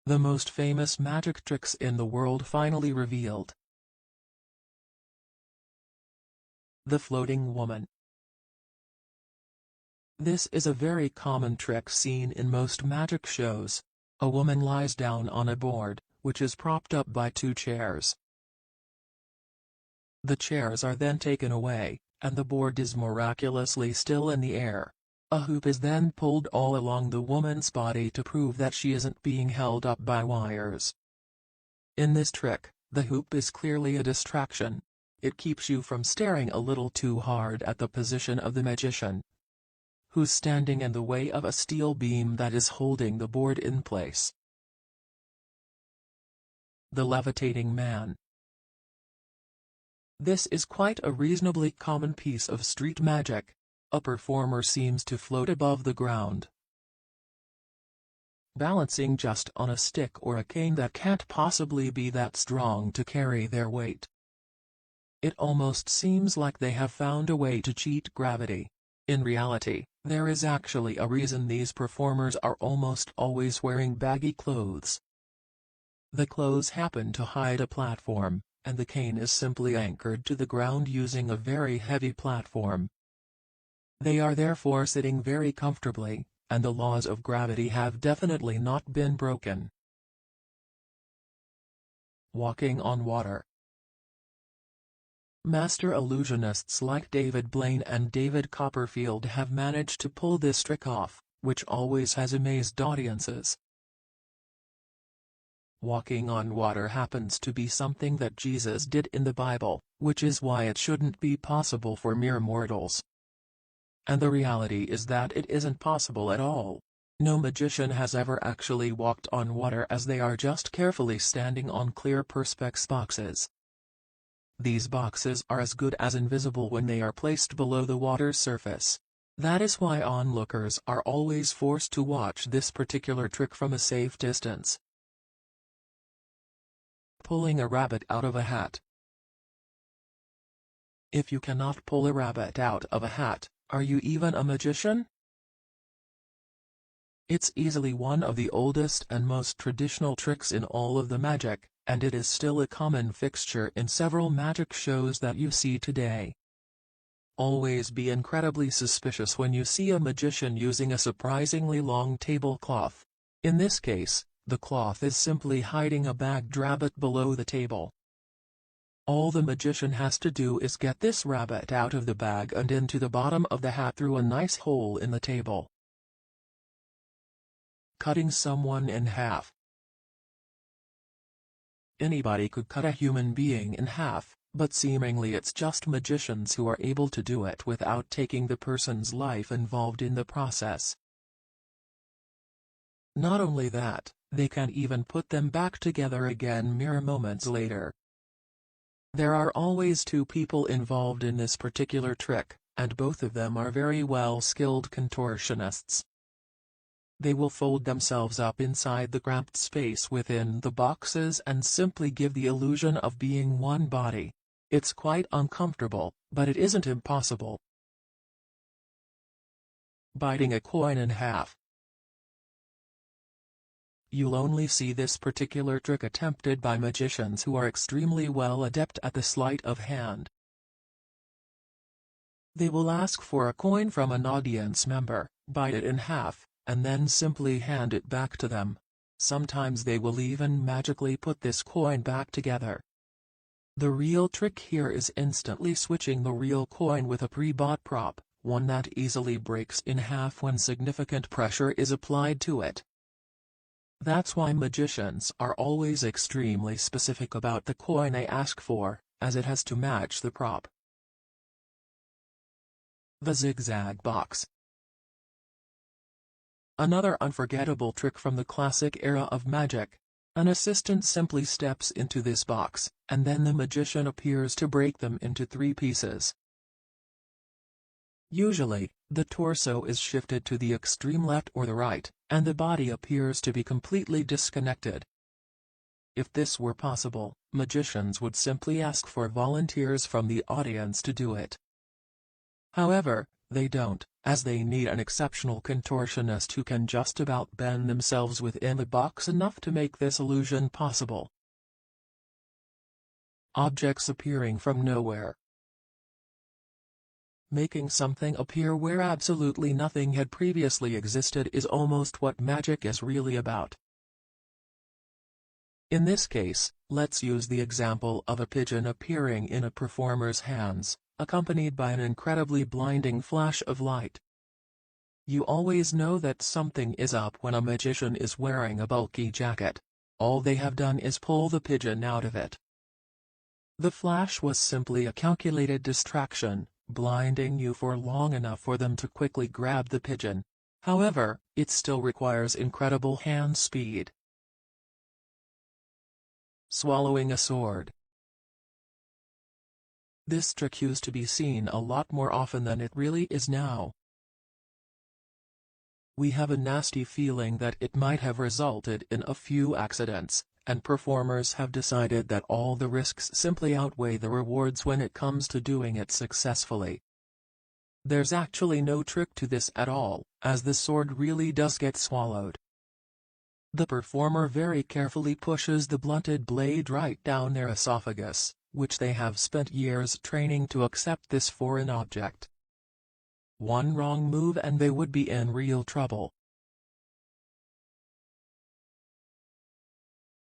The most famous magic tricks in the world finally revealed. The floating woman. This is a very common trick seen in most magic shows. A woman lies down on a board, which is propped up by two chairs. The chairs are then taken away, and the board is miraculously still in the air. A hoop is then pulled all along the woman's body to prove that she isn't being held up by wires. In this trick, the hoop is clearly a distraction. It keeps you from staring a little too hard at the position of the magician, who's standing in the way of a steel beam that is holding the board in place. The Levitating Man. This is quite a reasonably common piece of street magic. A performer seems to float above the ground, balancing just on a stick or a cane that can't possibly be that strong to carry their weight. It almost seems like they have found a way to cheat gravity. In reality, there is actually a reason these performers are almost always wearing baggy clothes. The clothes happen to hide a platform, and the cane is simply anchored to the ground using a very heavy platform. They are therefore sitting very comfortably, and the laws of gravity have definitely not been broken. Walking on water. Master illusionists like David Blaine and David Copperfield have managed to pull this trick off, which always has amazed audiences. Walking on water happens to be something that Jesus did in the Bible, which is why it shouldn't be possible for mere mortals. And the reality is that it isn't possible at all. No magician has ever actually walked on water, as they are just carefully standing on clear perspex boxes. These boxes are as good as invisible when they are placed below the water's surface. That is why onlookers are always forced to watch this particular trick from a safe distance. Pulling a rabbit out of a hat. If you cannot pull a rabbit out of a hat, are you even a magician? It's easily one of the oldest and most traditional tricks in all of the magic, and it is still a common fixture in several magic shows that you see today. Always be incredibly suspicious when you see a magician using a surprisingly long tablecloth. In this case, the cloth is simply hiding a bagged rabbit below the table. All the magician has to do is get this rabbit out of the bag and into the bottom of the hat through a nice hole in the table. Cutting someone in half. Anybody could cut a human being in half, but seemingly it's just magicians who are able to do it without taking the person's life involved in the process. Not only that, they can even put them back together again mere moments later. There are always two people involved in this particular trick, and both of them are very well-skilled contortionists. They will fold themselves up inside the cramped space within the boxes and simply give the illusion of being one body. It's quite uncomfortable, but it isn't impossible. Biting a coin in half. You'll only see this particular trick attempted by magicians who are extremely well adept at the sleight of hand. They will ask for a coin from an audience member, bite it in half, and then simply hand it back to them. Sometimes they will even magically put this coin back together. The real trick here is instantly switching the real coin with a pre-bought prop, one that easily breaks in half when significant pressure is applied to it. That's why magicians are always extremely specific about the coin they ask for, as it has to match the prop. The Zig Zag Box. Another unforgettable trick from the classic era of magic. An assistant simply steps into this box, and then the magician appears to break them into 3 pieces. Usually, the torso is shifted to the extreme left or the right, and the body appears to be completely disconnected. If this were possible, magicians would simply ask for volunteers from the audience to do it. However, they don't, as they need an exceptional contortionist who can just about bend themselves within the box enough to make this illusion possible. Objects appearing from nowhere. Making something appear where absolutely nothing had previously existed is almost what magic is really about. In this case, let's use the example of a pigeon appearing in a performer's hands, accompanied by an incredibly blinding flash of light. You always know that something is up when a magician is wearing a bulky jacket. All they have done is pull the pigeon out of it. The flash was simply a calculated distraction, blinding you for long enough for them to quickly grab the pigeon. However, it still requires incredible hand speed. Swallowing a sword. This trick used to be seen a lot more often than it really is now. We have a nasty feeling that it might have resulted in a few accidents, and performers have decided that all the risks simply outweigh the rewards when it comes to doing it successfully. There's actually no trick to this at all, as the sword really does get swallowed. The performer very carefully pushes the blunted blade right down their esophagus, which they have spent years training to accept this foreign object. One wrong move and they would be in real trouble.